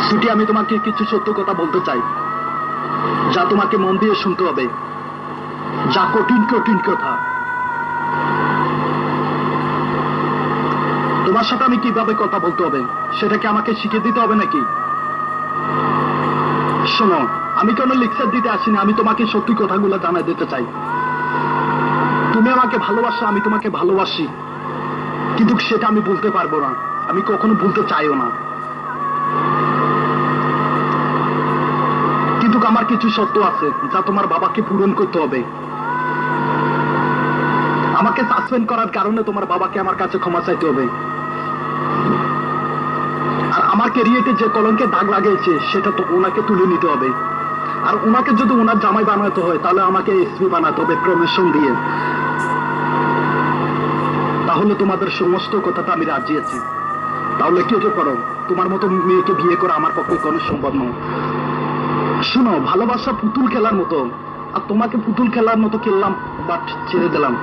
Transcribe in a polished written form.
সুটি, আমি তোমাকে কিছু সত্য কথা বলতে চাই, যা তোমাকে মন দিয়ে শুনতে হবে, যা কঠিন কঠিন কথা। তোমার সাথে আমি কিভাবে কথা বলতে হবে সেটাকে আমাকে শিখিয়ে দিতে হবে নাকি? শোনো, আমি কোনো লেকচার দিতে আসিনি, আমি তোমাকে সত্যি কথাগুলো জানাই দিতে চাই। তুমি আমাকে ভালোবাসো, আমি তোমাকে ভালোবাসি, কিন্তু সেটা আমি বলতে পারবো না, আমি কখনো বলতে চাইও না। কিন্তু আমার কিছু সত্য আছে যা তোমার বাবাকে পূরণ করতে হবে। আমাকে সাসপেন্ড করার কারণে তোমার বাবাকে আমার কাছে ক্ষমা চাইতে হবে। আর আমার ক্যারিয়ারে যে কলঙ্কের দাগ লাগিয়েছে সেটা তো ওনাকে তুলে নিতে হবে। আর ওনাকে যদি ওনার জামাই বানাতে হয় তাহলে আমাকে এসপি বানাতে হবে প্রমোশন দিয়ে। তাহলে তোমাদের সমস্ত কথাটা আমি রাজি আছি। তাহলে কি হতে পারো, তোমার মতো মেয়েকে বিয়ে করা আমার পক্ষে কোনো সম্ভব নয়। শোনো, ভালোবাসা পুতুল খেলার মতো, আর তোমাকে পুতুল খেলার মতো খেললাম, বাট ছেড়ে দিলাম।